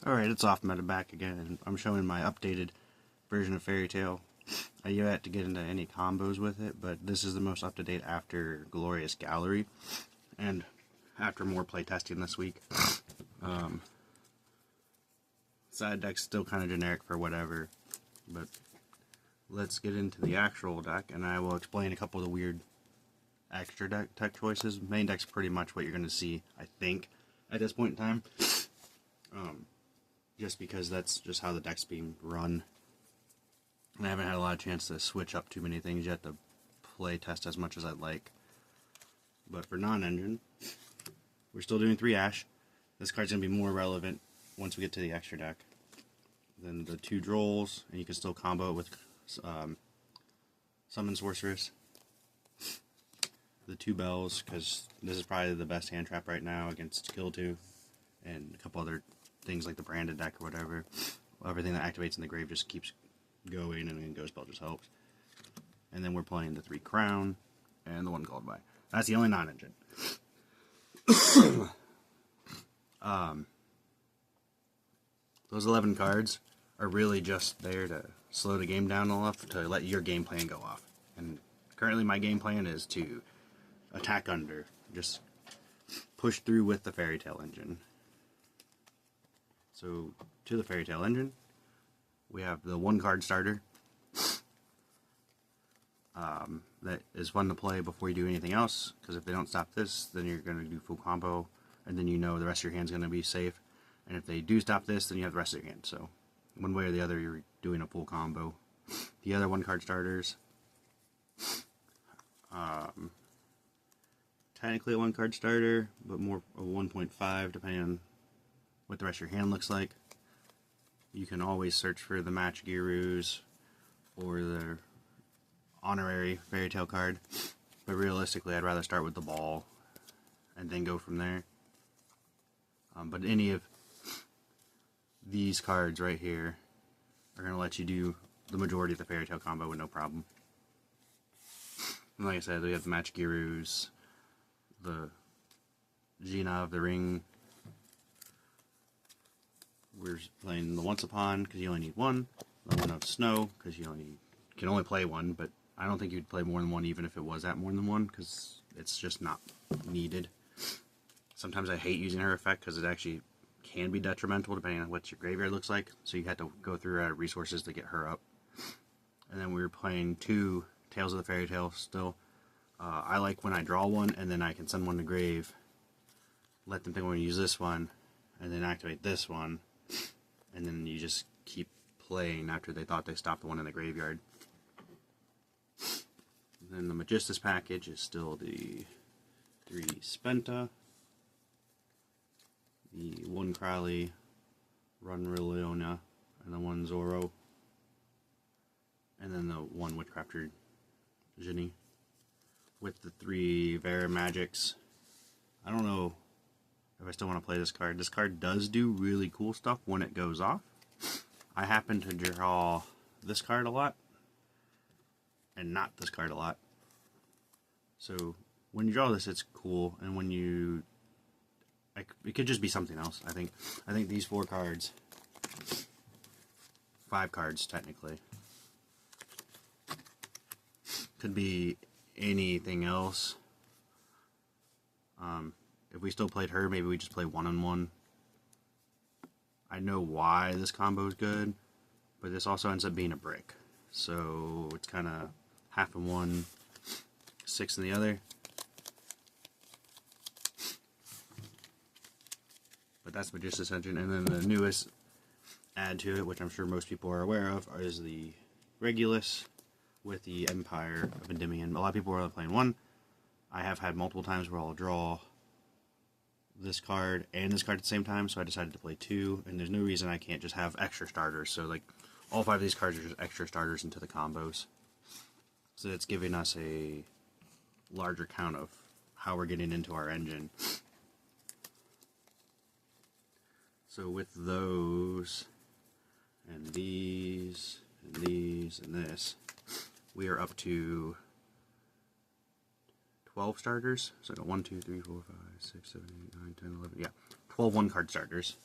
Alright, it's off meta back again, and I'm showing my updated version of Fairy Tale. I yet to get into any combos with it, but this is the most up-to-date after Glorious Gallery, and after more playtesting this week. Side deck's still kind of generic for whatever, but let's get into the actual deck, and I will explain a couple of the weird extra deck choices. Main deck's pretty much what you're going to see, I think, at this point in time. Just because that's just how the deck's being run. And I haven't had a lot of chance to switch up too many things yet to play test as much as I'd like. But for non-engine, we're still doing 3 Ash. This card's going to be more relevant once we get to the extra deck. Then the 2 Drolls, and you can still combo it with Summon Sorceress. The 2 Bells, because this is probably the best hand trap right now against Kill 2. And a couple other things like the branded deck or whatever. Everything that activates in the grave just keeps going, and then Ghost Bell just helps. And then we're playing the 3 Crown and the 1 Called By. That's the only non-engine. Those 11 cards are really just there to slow the game down enough to let your game plan go off. And currently my game plan is to attack under. Just push through with the Fairy Tale engine. So, to the Fairy Tale engine, we have the 1 card starter. That is fun to play before you do anything else, because if they don't stop this, then you're going to do full combo, and then you know the rest of your hand's going to be safe. And if they do stop this, then you have the rest of your hand. So, one way or the other, you're doing a full combo. The other 1 card starters, technically a 1 card starter, but more of 1.5 depending on what the rest of your hand looks like. You can always search for the Match Gurus or the honorary Fairy Tale card, but realistically I'd rather start with the ball and then go from there. But any of these cards right here are going to let you do the majority of the Fairy Tale combo with no problem. And like I said, we have the Match Gurus, the Gina of the Ring. We're playing the Once Upon because you only need 1. The One of Snow because you can only play 1, but I don't think you'd play more than 1 even if it was at more than 1 because it's just not needed. Sometimes I hate using her effect because it actually can be detrimental depending on what your graveyard looks like, so you have to go through resources to get her up. And then we were playing 2 Tales of the Fairy Tale still. I like when I draw 1 and then I can send 1 to grave, let them think I'm going to use this one, and then activate this one. And then you just keep playing after they thought they stopped the one in the graveyard. And then the Magistus package is still the 3 Spenta, the 1 Crowley, Runriliona, and the 1 Zoro, and then the 1 Witchcrafter Ginny, with the 3 Vera Magics. I don't know if I still want to play this card. This card does do really cool stuff when it goes off. I happen to draw this card a lot, and not this card a lot. So, when you draw this, it's cool, and when you... it could just be something else, I think. I think these 4 cards, 5 cards, technically, could be anything else. If we still played her, maybe we just play 1-on-1. I know why this combo is good, but this also ends up being a brick. So it's kind of half in one, 6 in the other. But that's Magistus engine. And then the newest add to it, which I'm sure most people are aware of, is the Regulus with the Empire of Endymion. A lot of people are only playing 1. I have had multiple times where I'll draw this card and this card at the same time, so I decided to play 2, and there's no reason I can't just have extra starters. So like all 5 of these cards are just extra starters into the combos. So it's giving us a larger count of how we're getting into our engine. So with those, and these, and these, and this, we are up to 12 starters. So I got 1, 2, 3, 4, 5, 6, 7, 8, 9, 10, 11. Yeah, 12 1-card starters.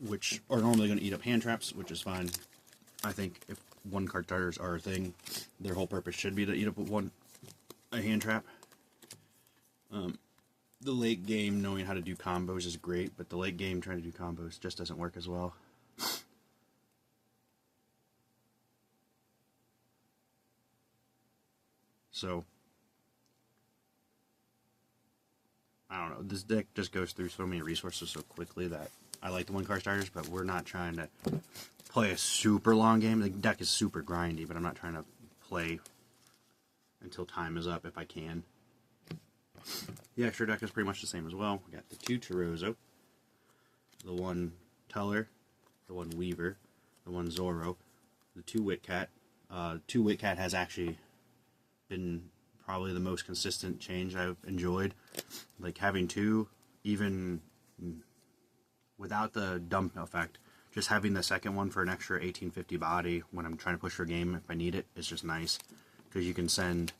which are normally going to eat up hand traps, which is fine. I think if one card starters are a thing, their whole purpose should be to eat up a hand trap. The late game knowing how to do combos is great, but the late game trying to do combos just doesn't work as well. So, I don't know, this deck just goes through so many resources so quickly that I like the one card starters, but we're not trying to play a super long game. The deck is super grindy, but I'm not trying to play until time is up if I can. The extra deck is pretty much the same as well. We got the 2 Terrozo, the 1 Teller, the 1 Weaver, the 1 Zoro, the 2 Witcat. 2 Witcat has actually been probably the most consistent change I've enjoyed. Like having 2, even without the dump effect, just having the second one for an extra 1850 body when I'm trying to push for a game if I need it is just nice. Because you can send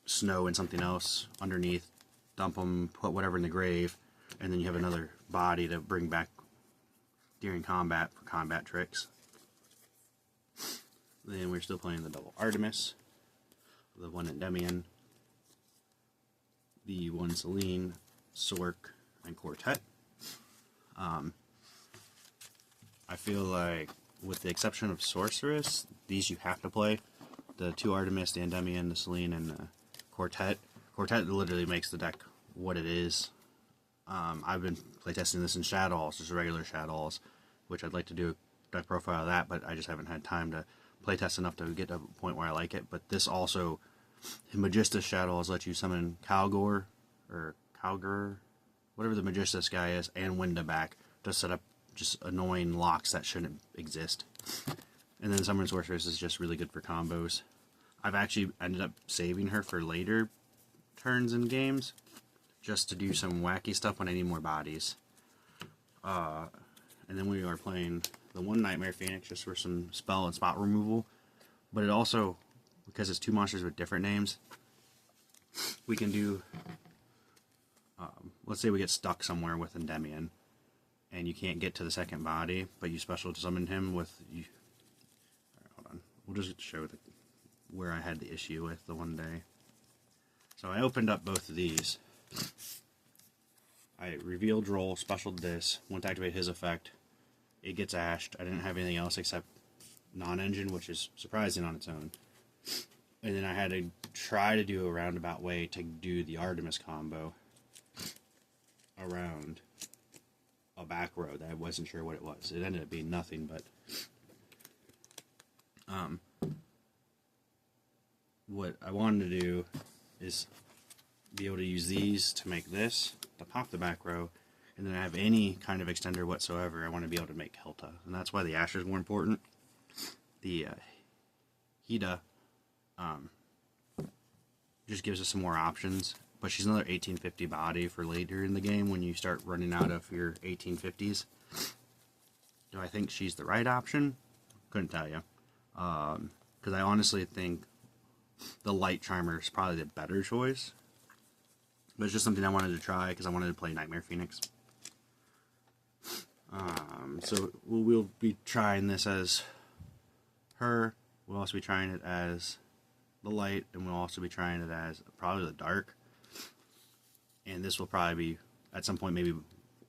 Snow and something else underneath, dump them, put whatever in the grave, and then you have another body to bring back during combat for combat tricks. Then we're still playing the double Artemis, the 1 Endymion, the 1 Selene, Sork, and Quartet. I feel like, with the exception of Sorceress, these you have to play. The 2 Artemis, the Endymion, the Selene, and the Quartet. Quartet literally makes the deck what it is. I've been playtesting this in Shadows, just regular Shadows, which I'd like to do a deck profile of that, but I just haven't had time to playtest enough to get to a point where I like it. But this also, Magistus Shadows lets you summon Calgor, or Calgur, whatever the Magistus guy is, and Winda back to set up just annoying locks that shouldn't exist. And then Summon Sorceress is just really good for combos. I've actually ended up saving her for later turns in games, just to do some wacky stuff when I need more bodies. And then we are playing the 1 Nightmare Phoenix just for some spell and spot removal. But it also, because it's 2 monsters with different names, we can do, let's say we get stuck somewhere with Endymion, and you can't get to the second body, but you special summon him with, hold on, we'll just show where I had the issue with the one day. So I opened up both of these. I revealed roll, specialed this, went to activate his effect. It gets ashed. I didn't have anything else except non-engine, which is surprising on its own. And then I had to try to do a roundabout way to do the Artemis combo around a back row that I wasn't sure what it was. It ended up being nothing, but what I wanted to do is be able to use these to make this, to pop the back row, and then I have any kind of extender whatsoever. I want to be able to make Helta, and that's why the Asher is more important. The Hida just gives us some more options, but she's another 1850 body for later in the game when you start running out of your 1850s. Do I think she's the right option? Couldn't tell you. Because I honestly think the Light Charmer is probably the better choice. But it's just something I wanted to try because I wanted to play Nightmare Phoenix. So we'll be trying this as her. We'll also be trying it as the Light, and we'll also be trying it as probably the Dark. And this will probably be, at some point, maybe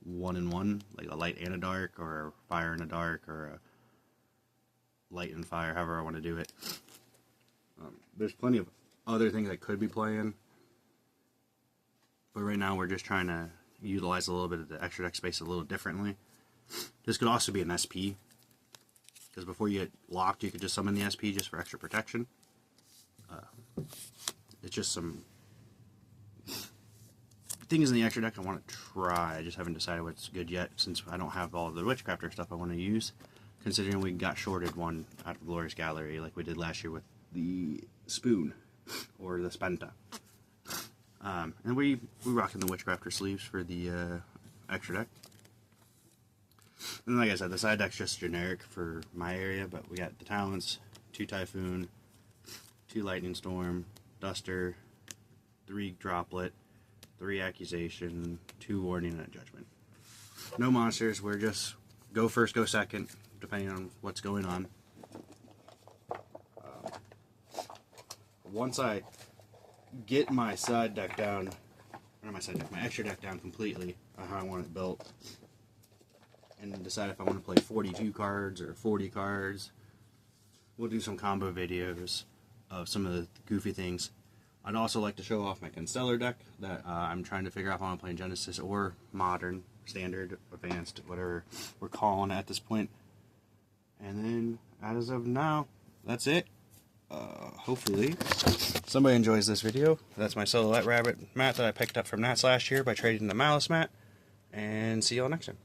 1-in-1, like a Light and a Dark, or a Fire and a Dark, or a Light and Fire, however I want to do it. There's plenty of other things I could be playing, but right now we're just trying to utilize a little bit of the extra deck space a little differently. This could also be an SP, because before you get locked, you could just summon the SP just for extra protection. It's just some things in the extra deck I want to try. I just haven't decided what's good yet, since I don't have all the Witchcrafter stuff I want to use, considering we got shorted one out of Glorious Gallery like we did last year with the Spoon, or the Spenta. And we rocking the Witchcrafter sleeves for the extra deck. And like I said, the side deck's just generic for my area, but we got the Talents, 2 Typhoon, 2 Lightning Storm, Duster, 3 Droplet, 3 Accusation, 2 Warning, and a Judgment. No monsters, we're just go first, go second, depending on what's going on. Once I get my side deck down, not my side deck, my extra deck down completely, how I want it built, and decide if I want to play 42 cards or 40 cards, we'll do some combo videos of some of the goofy things. I'd also like to show off my Constellar deck that I'm trying to figure out if I want to play in Genesis or Modern, Standard, Advanced, whatever we're calling it at this point. And then, as of now, that's it. Hopefully somebody enjoys this video. That's my Silhouette Rabbit mat that I picked up from Nats last year by trading the Malice mat. And see y'all next time.